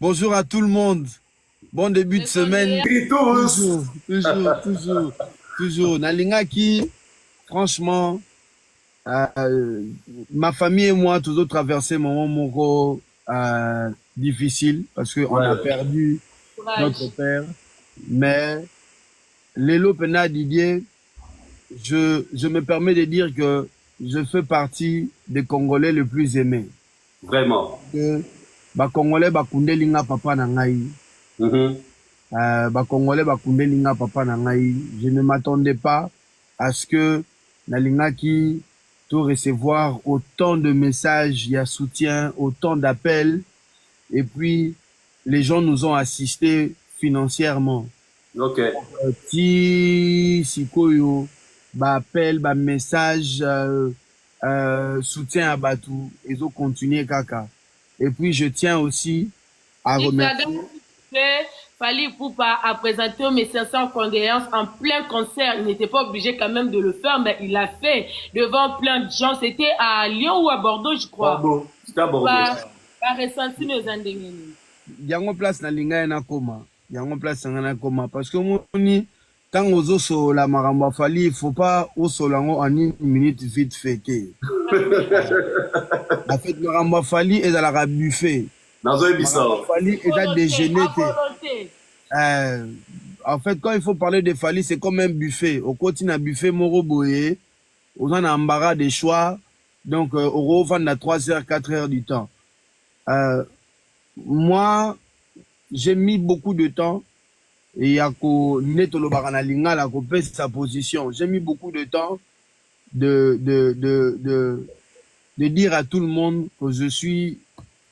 Bonjour à tout le monde. Bon début de semaine. Toujours, toujours, toujours, toujours. Nalingaki, franchement, ma famille et moi, toujours traversé un moment moro, difficile parce qu'on a Ouais. perdu notre Courage. père. Mais Lélo Pena Didier, je me permets de dire que je fais partie des Congolais les plus aimés. Vraiment. Que, Congolais, Linga Papa Nangaï. Mhm. Congolais Linga Papa Nangaï. Je ne m'attendais pas à ce que Nalingaki tout recevoir autant de messages, il y a soutien, autant d'appels. Et puis, les gens nous ont assistés financièrement. Ok. Ti Sikoyo, appel, message, soutien à Batou, ils ont continué Kaka. Et puis, je tiens aussi à remercier. Fally Ipupa a présenté mes sincères condoléances en plein concert. Il n'était pas obligé quand même de le faire, mais il l'a fait devant plein de gens. C'était à Lyon ou à Bordeaux, je crois. Bordeaux. C'était à Bordeaux. Pas ressenti nos endéminis. Yango place na linga na koma. Yango place na koma. Parce que moni, quand on oso la maramba Fally, il faut pas oso lango en une minute vite fait. La fête maramba Fally est dans la buffet. Dans un bissau. Fally est à déjeuner. En fait, quand il faut parler de Fally, c'est comme un buffet. Au quotidien, un buffet moro boye, on a un embarras des choix. Donc, au revend à 3 heures, 4 heures du temps. Moi, j'ai mis beaucoup de temps. Et il y a sa position. J'ai mis beaucoup de temps de dire à tout le monde que je suis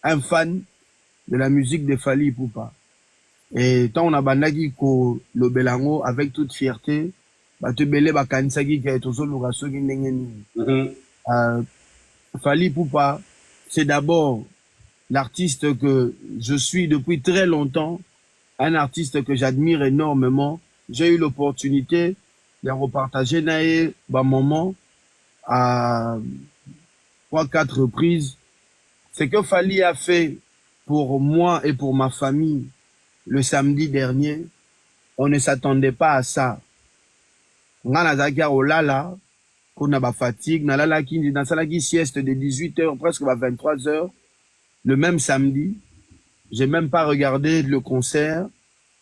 un fan de la musique de Fally Ipupa. Et tant on a bandaki ko le belango avec toute fierté, te belé kanisaki ki etozo lugaso ki ndenge nini. Fally Ipupa, c'est d'abord l'artiste que je suis depuis très longtemps, un artiste que j'admire énormément. J'ai eu l'opportunité de repartager nae moment à 3-4 reprises. Ce que Fally a fait pour moi et pour ma famille le samedi dernier, on ne s'attendait pas à ça. Nga nazaki ya olala, kona ba fatigue, nalalaki nasalaki sieste de 18h presque 23h le même samedi. J'ai même pas regardé le concert.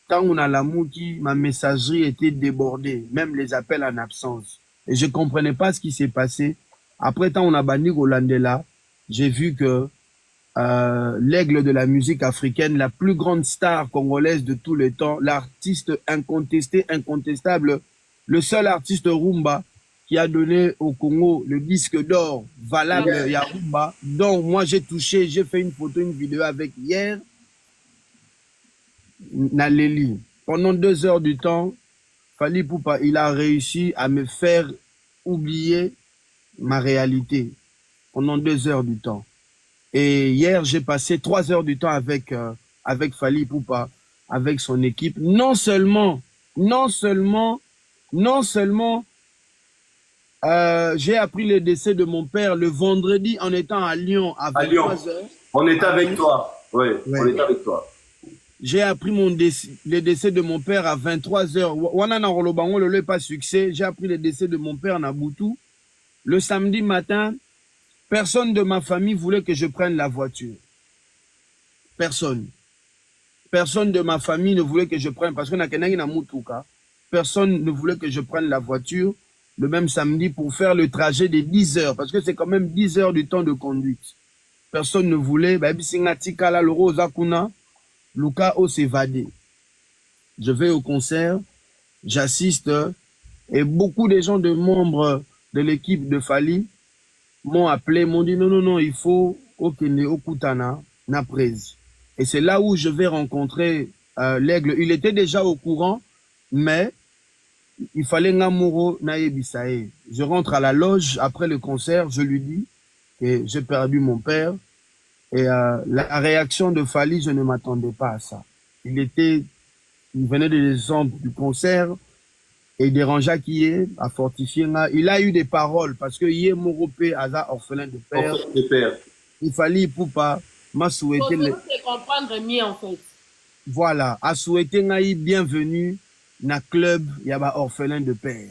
Quand on a l'amour qui, ma messagerie était débordée, même les appels en absence. Et je comprenais pas ce qui s'est passé. Après, tant on a banni Rolandela, j'ai vu que l'aigle de la musique africaine, la plus grande star congolaise de tous les temps, l'artiste incontesté, incontestable, le seul artiste rumba qui a donné au Congo le disque d'or valable, ya rumba. Donc moi j'ai touché, j'ai fait une photo, une vidéo avec hier, Naleli. Pendant 2 heures du temps, Fally Ipupa, il a réussi à me faire oublier ma réalité pendant 2 heures du temps. Et hier, j'ai passé 3 heures du temps avec Fally Ipupa, avec son équipe. Non seulement, j'ai appris le décès de mon père le vendredi en étant à Lyon à 23 heures. On était avec toi. Oui, ouais. On était avec toi. J'ai appris le décès de mon père à 23 heures. Wana Rolobango le pas succès. J'ai appris le décès de mon père à Naboutou. Le samedi matin, personne de ma famille voulait que je prenne la voiture. Personne. Personne de ma famille ne voulait que je prenne, parce qu'on a na Mutuka. Personne ne voulait que je prenne la voiture le même samedi pour faire le trajet de 10 heures, parce que c'est quand même 10 heures du temps de conduite. Personne ne voulait. Luka o s'évader. Je vais au concert, j'assiste, et beaucoup de gens de membres de l'équipe de Fally m'ont appelé, m'ont dit non, il faut okende okutana na prise. Et c'est là où je vais rencontrer l'aigle. Il était déjà au courant, mais il fallait ngamuro na yebisae. Je rentre à la loge après le concert, je lui dis que j'ai perdu mon père. Et la réaction de Fally, je ne m'attendais pas à ça. Il venait de descendre du concert et dérangeait qui est à fortifier. Il a eu des paroles parce que hier Moropé Aza orphelin de père. Il Fally Ipupa m'a souhaité Pour te comprendre mieux, en fait. voilà, a souhaité ngai bienvenue na club yaba orphelin de père.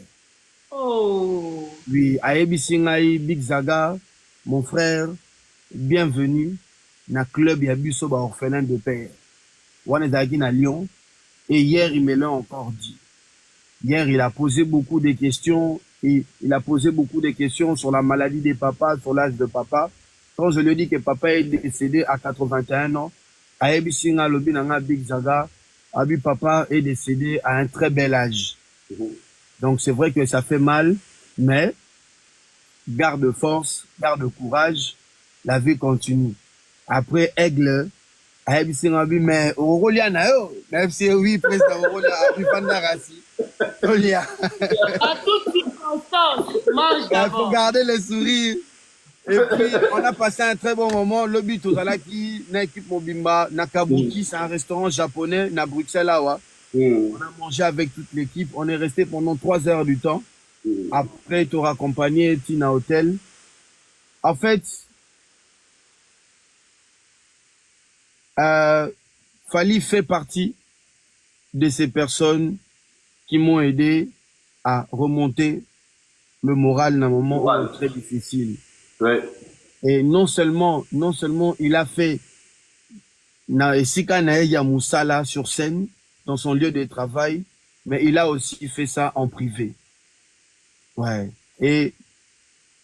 Oh. Oui, aebisi ngai Big Zaga, mon frère, bienvenue na club yabiso ba orphelin de père. Wana ezalaki na Lyon et hier il me l'a encore dit. Hier il a posé beaucoup de questions et il a posé beaucoup de questions sur la maladie des papas, sur l'âge de papa. Quand je lui dis que papa est décédé à 81 ans, aebisi nga lobi na nga Big Zaga, abi papa est décédé à un très bel âge. Donc c'est vrai que ça fait mal, mais garde force, garde courage, la vie continue. Après Aigle, aebisi nga bi mais orolia na yo, même si oui président orolia abi panda rasi. Olia. À toute circonstance, mange Il faut d'abord. garder le sourire. Et puis, on a passé un très bon moment. Le but, Ozalaki, na équipe Mobimba, na Kabuki, c'est un restaurant japonais, na Bruxelles, là, on a mangé avec toute l'équipe. On est resté pendant 3 heures du temps. Après, tu auras accompagné Tina Hotel. En fait, Fally fait partie de ces personnes qui m'ont aidé à remonter le moral dans un moment très difficile. Ouais. Et non seulement il a fait na esika na ya musala sur scène dans son lieu de travail, mais il a aussi fait ça en privé. Ouais. Et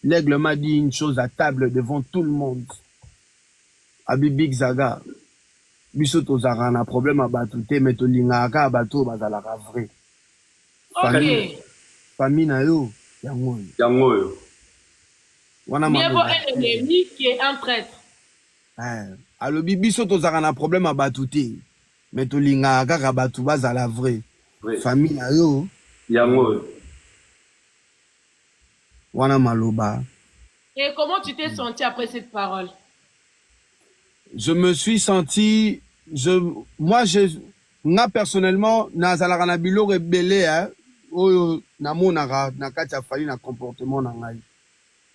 l'aigle m'a dit une chose à table devant tout le monde. Abi Big Zaga, biso tozara na problème abatute mais tolingaka bato bazalaka vrai. Ok. Famille na yo yango. Yango yo. Mieux vaut un ennemi qui est un traître. Alobi biso tozara na problème abatute mais tolingaka kaka bato bazala vrai. Famille na yo yango yo. Wana maloba. Et comment tu t'es senti après cette parole? Je me suis senti, moi personnellement, nazalaka na bilo rebelle, oyo namonaka na kati ya Fally na comportement na ngai.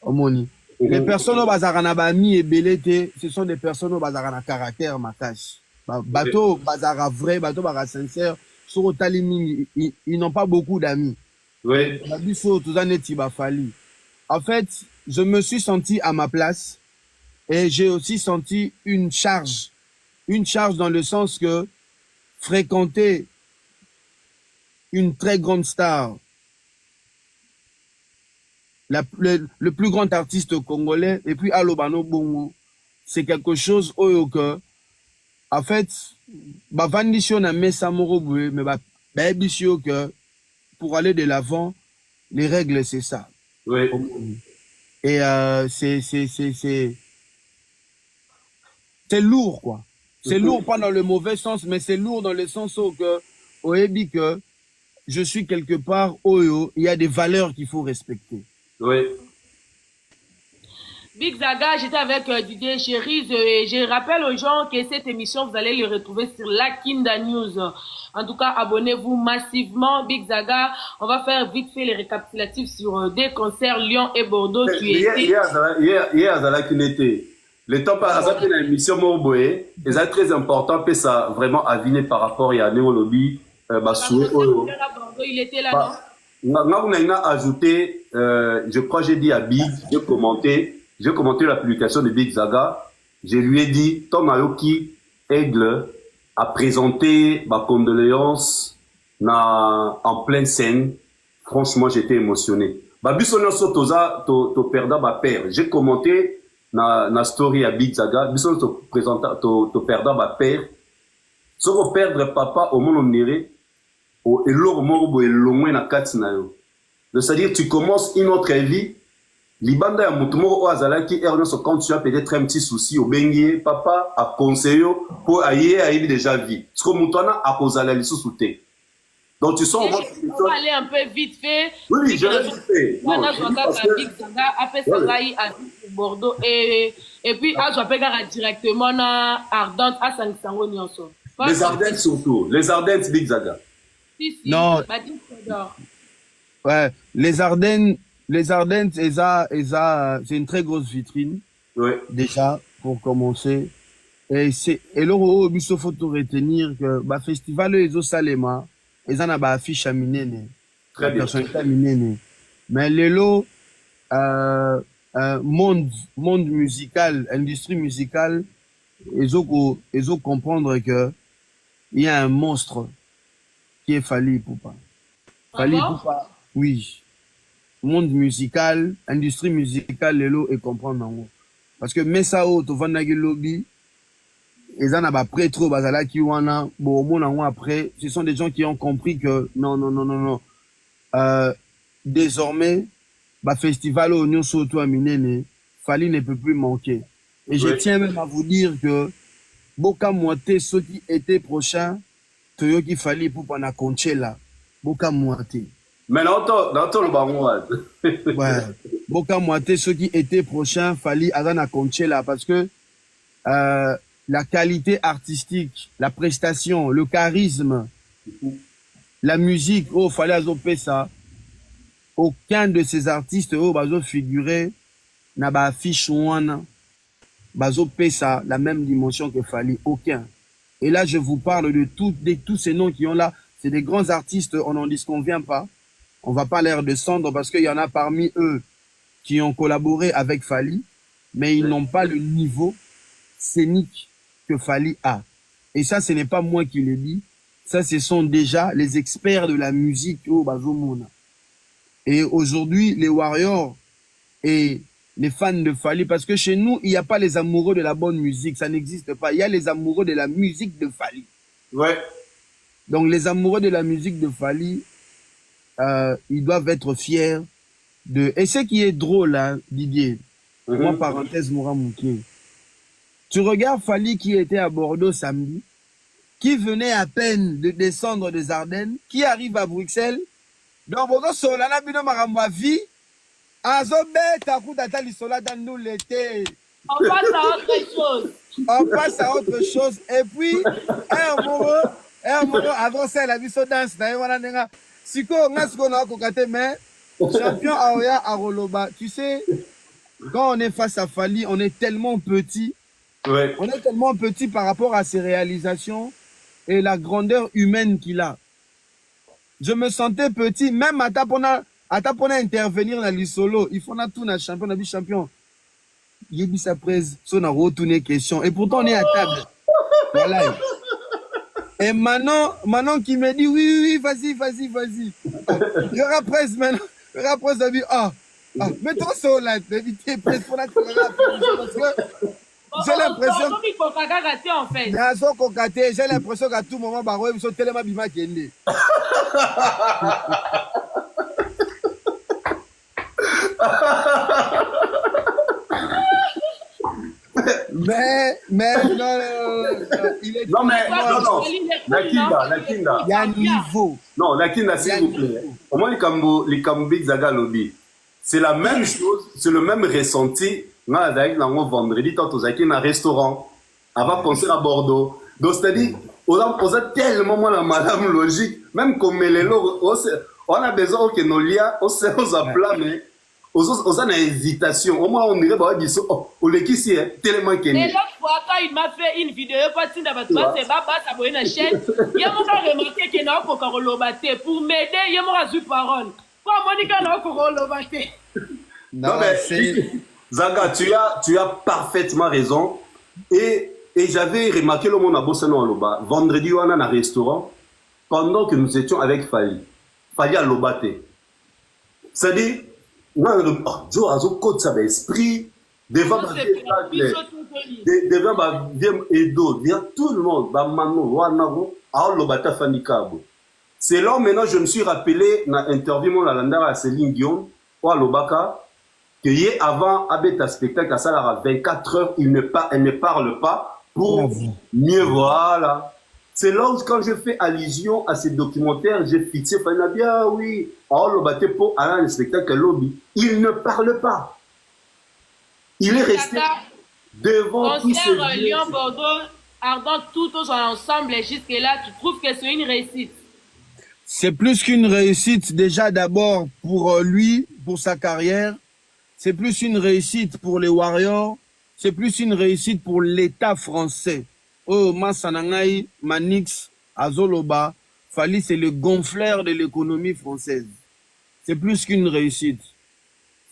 Omoni. Les personnes au bazara na bami ebelete, ce sont des personnes au bazara na caractère makasi. Bato bazara vrai, bato bazara sincère, sur talimi, ils n'ont pas beaucoup d'amis. Oui. Babiso tozaneti ba Fally. En fait, je me suis senti à ma place. Et j'ai aussi senti une charge dans le sens que fréquenter une très grande star, le plus grand artiste congolais, et puis Alobano Bongo, c'est quelque chose que, en fait, bavandisio na mesa moro boue, mais babisio que pour aller de l'avant, les règles c'est ça. Oui. Et c'est lourd, quoi. C'est lourd, pas dans le mauvais sens, mais c'est lourd dans le sens où que, oebi que je suis quelque part, il y a des valeurs qu'il faut respecter. Oui. Big Zaga, j'étais avec Didier Chérise et je rappelle aux gens que cette émission, vous allez le retrouver sur Lakinda News. En tout cas, abonnez-vous massivement. Big Zaga, on va faire vite fait les récapitulatifs sur des concerts Lyon et Bordeaux. Hier, le temps par exemple dans l'émission Morboé, c'est très important que ça vraiment aviné par rapport à Néolobi, il était là, non? On a ajouté, je crois j'ai dit à Big, j'ai commenté la publication de Big Zaga, je lui ai dit, Tom Ayoki Aigle a présenté ma condoléance en pleine scène. Franchement, j'étais émotionné. Bisona Sotoza, to perdant ma père. J'ai commenté na story à Big Zaga. Bisona to perdant ma père. Si on perdre papa au monde onéré, et l'or morbo et l'omwe na katsinayo. C'est-à-dire, tu commences une autre vie. Libanda ya mutumo o azalaki erno quand tu as peut-être un petit souci au bengier papa a conseillé pour ailler déjà vie parce que mutana a kozala lisusuté donc tu sens on va aller un peu vite fait. Oui, je vais vite fait. Big Zaga après Sangaï à Bordeaux et puis à Joapegara directement na Ardente à Sangisango nyonso. Les Ardentes surtout, les Ardentes Big Zaga. Si, non. Ouais, les Ardennes, c'est une très grosse vitrine. Oui. Déjà, pour commencer. Et l'euro biso faut tout retenir que bah festival les Salema ils en a ba affiche à minene Très bien. personnalité minene mais lelo monde musical industrie musicale ils ont comprendre que il y a un monstre qui est Fally Ipupa. Fally Ipupa, oui. Monde musical, industrie musicale, lelo et comprendre en haut. Parce que Messao, Tovanagi Lobby, et ça n'a pas prêt trop, Bazala qui wana, bon, mon après, ce sont des gens qui ont compris que non. Désormais, bah, festival au Nyon Soto à Minene, Fally ne peut plus manquer. Et je tiens même à vous dire que, Boka Moité, ceux qui étaient prochains, Toyo qui Fally Ipupa na Conchela, Boka Moité. Mais dans le baron, ouais. Boka Moité, ceux qui étaient prochains, Fally Azana Conchela, parce que, la qualité artistique, la prestation, le charisme, la musique, oh, Fally Azopé ça. Aucun de ces artistes, oh, bazo figuré, n'a pas affiche ouana, bazo ça, la même dimension que Fally, aucun. Et là, je vous parle de tous ces noms qui ont là, c'est des grands artistes, on n'en disconvient pas. On va pas l'air descendre parce qu'il y en a parmi eux qui ont collaboré avec Fally, mais ils n'ont pas le niveau scénique que Fally a. Et ça, ce n'est pas moi qui le dis. Ça, ce sont déjà les experts de la musique au Bazomona. Et aujourd'hui, les Warriors et les fans de Fally, parce que chez nous, il n'y a pas les amoureux de la bonne musique, ça n'existe pas. Il y a les amoureux de la musique de Fally. Ouais. Donc, les amoureux de la musique de Fally, ils doivent être fiers de... Et ce qui est drôle, hein, Didier, moi, parenthèse, Moura Mouké. Tu regardes Fally qui était à Bordeaux samedi, qui venait à peine de descendre des Ardennes, qui arrive à Bruxelles. Donc, Bordeaux, Solana, Bino Maramba, vie, Azobet, Akudata, Lissola, dans nous l'été. On passe à autre chose. On passe à autre chose. Et puis, un moment, avant ça, la vie se danse. Si on a ce qu'on a cocaté, mais champion Aoya Aroloba, tu sais, quand on est face à Fally, on est tellement petit. Ouais. On est tellement petit par rapport à ses réalisations et la grandeur humaine qu'il a. Je me sentais petit, même à tapona intervenir dans le solo. Il faut tout na champion, na champion. Il y a sa presse, son a retourné question. Et pourtant, on est à table. Voilà. Et Manon qui me dit, oui, vas-y. Il y aura presse maintenant. Il y aura presse, elle dit, mets-toi sur là, éviter presse pour la parce que j'ai l'impression j'ai l'impression qu'à tout moment bah ils sont tellement bima kende. mais non, il est non Nakinda il y a un niveau. Non, Nakinda, s'il vous plaît, au moins les Kambi Zaga Lobby, c'est la même chose, c'est le même ressenti. Vendredi, tant aux acquis un restaurant, avant penser à Bordeaux. Donc, c'est-à-dire, on a tellement moins la madame logique, même comme les lots, on a besoin que nos liens, on s'est à plat, mais on a une hésitation. Au moins, on dirait, bah, on l'équipe ici, tellement qu'il y a. Et l'autre fois, quand il m'a fait une vidéo, pas de c'est pas s'abonner à la chaîne, il y a remarqué qu'il y a un coca-cola pour m'aider, il y a une parole. Quoi, Monica, n'a pas non, mais Zaga, tu as parfaitement raison. Et j'avais remarqué le monde à Bossano à Loba. Vendredi, on a un restaurant. Pendant que nous étions avec Fally à Lobate. C'est-à-dire, Joe a un code ça esprit. Devant Edo, tout le monde, c'est là maintenant je me suis rappelé dans l'interview à Céline Dion, ou à Lobaka. Que avant Abeta spectacle à Salara 24 heures, elle ne parle pas pour mieux voilà. C'est là où quand je fais allusion à ces documentaires, j'ai fixé bien oui, le bâté pour aller à spectacle lobby. Il ne parle pas. Il est resté devant tous ces Lyon, Bordeaux, Ardent, tout ensemble et jusque là, tu trouves que c'est une réussite? C'est plus qu'une réussite déjà d'abord pour lui, pour sa carrière. C'est plus une réussite pour les Warriors. c'est plus une réussite pour l'État français. Oh, Massanangaï, Manix, Azoloba, Fali, c'est le gonfleur de l'économie française. C'est plus qu'une réussite.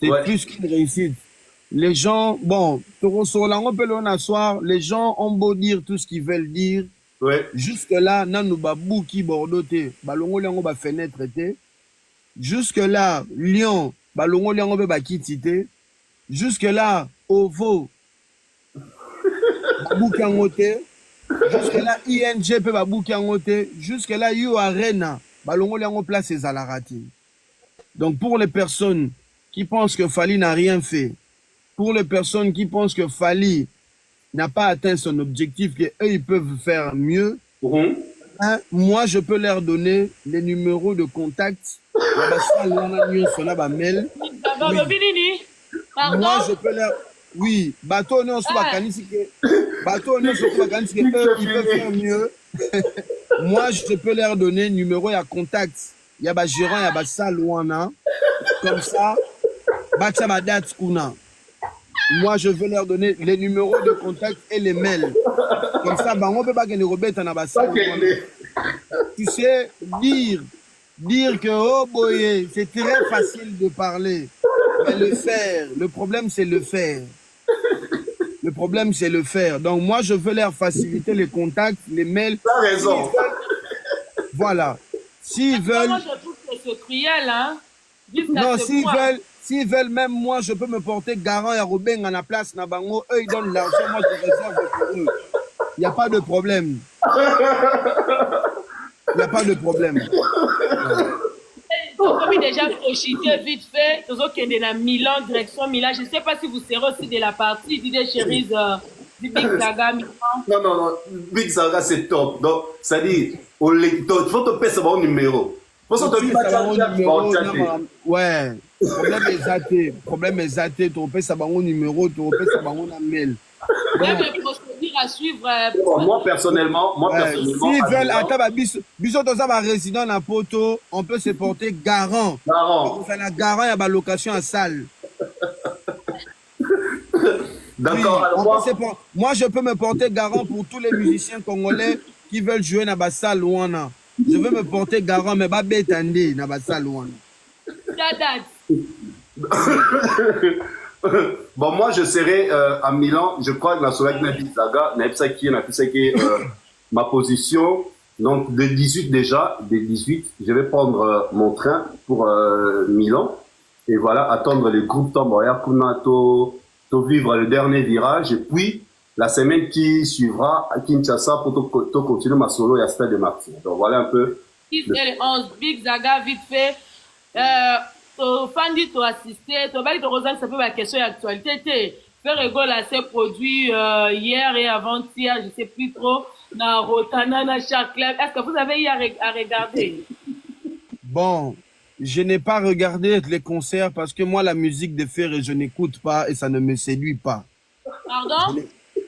C'est plus qu'une réussite. Les gens, bon, les gens ont beau dire tout ce qu'ils veulent dire. Ouais. Jusque-là, nanou babouki bordoté, balongo liango ba fenêtre té. Jusque-là, Lyon, balongo liango ba kitité. Jusque-là, Ovo, babouki angoté. Jusque-là, ING peut babouki angoté. Jusque-là, You Arena, balongo liango place ses alarati. Donc, pour les personnes qui pensent que Fali n'a rien fait, pour les personnes qui pensent que Fali n'a pas atteint son objectif, qu'eux, ils peuvent faire mieux, hein, moi, je peux leur donner les numéros de contact. Moi, je peux leur... Oui, bateau, non, bateau, non, eux, ils peuvent faire mieux. Moi, je peux leur donner numéro et contact. Il y a un gérant, il y a un salouana. Comme ça, date kuna. Moi, je vais leur donner les numéros de contact et les mails. Comme ça, on peut pas gagner Robert en abassal. Tu sais, dire que, oh boy, c'est très facile de parler. Mais le faire, le problème, c'est le faire. Le problème, c'est le faire. Donc, moi, je veux leur faciliter les contacts, les mails. Tu as raison. Voilà. S'ils veulent... Moi, je trouve que c'est cruel, hein. Non, s'ils veulent, même moi, je peux me porter garant et Robin à la place Nabango. Eux, ils donnent l'argent, moi, je réserve pour eux. Il n'y a pas de problème. Il n'y a pas de problème. Comme déjà projeté vite fait, nous qui est dans Milan, direction Milan. Je ne sais pas si vous serez aussi de la partie d'idée chérie du Big Zaga Milan. Non, Big Zaga c'est top. Donc, ça dit, il faut te payer mon numéro. Pour ça, tu ouais, problème est zaté, tu payes ça mon numéro, tu payes ça mon mail. Même les procédures à suivre. Moi personnellement, s'ils veulent, attends, biso dans un résident dans Poto, on peut se porter garant. Garant. On a garant, il y a la location à salle. D'accord. Oui, moi, je peux me porter garant pour tous les musiciens congolais qui veulent jouer dans la salle Luana. Je veux me porter garant, mais pas bétandé dans la salle Luana. Bon, moi, je serai à Milan. Je crois que la soirée de Big Zaga, ma position. Donc, de 18 déjà, de 18, je vais prendre mon train pour Milan. Et voilà, attendre le groupe Tomboya pour vivre le dernier virage. Et puis, la semaine qui suivra à Kinshasa pour continuer ma solo et à Stade de Martyr. Donc, voilà un peu. 10 et le 11, Big Zaga, vite fait. Fandi, tu as assisté. Tu as dit que ça peut être question d'actualité. Faire rigole à ces produits hier et avant-hier, je ne sais plus trop. Dans Rotana, dans chaque club. Est-ce que vous avez eu à regarder? Bon. Je n'ai pas regardé les concerts parce que moi, la musique de Ferré, je n'écoute pas et ça ne me séduit pas. Pardon?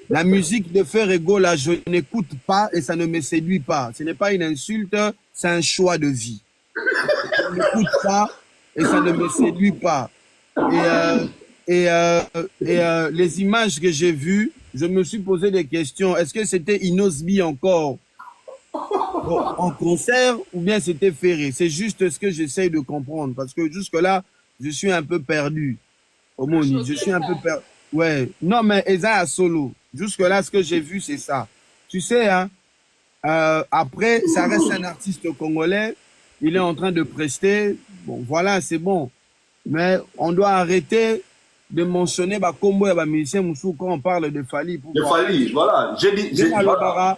La musique de Ferré, là, je n'écoute pas et ça ne me séduit pas. Ce n'est pas une insulte, c'est un choix de vie. Je n'écoute pas et ça ne me séduit pas. Et les images que j'ai vues, je me suis posé des questions. Est-ce que c'était Inosbi encore en concert ou bien c'était Ferré? C'est juste ce que j'essaye de comprendre parce que jusque-là, je suis un peu perdu. Omoni, je suis un peu perdu. Ouais, non, mais Eza a solo. Jusque-là, ce que j'ai vu, c'est ça. Tu sais, hein, après, ça reste un artiste congolais. Il est en train de prester. Bon, voilà, c'est bon. Mais on doit arrêter de mentionner Combo et musicien Moussou quand on parle de Fali. De Fali, voilà. J'ai dit. Voilà.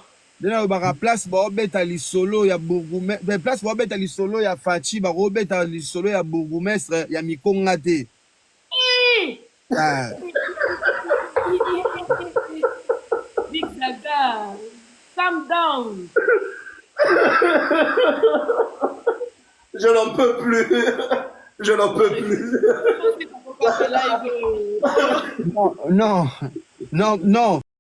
Place Robert Ali Solo, il y a Bourgoumestre. Place Robert Ali Solo, il y a Fachi. Robert Ali Solo, il y a Bourgoumestre, il y a Mikongate. Big Zaga, calm down. Je n'en peux plus. Je n'en peux plus. Non.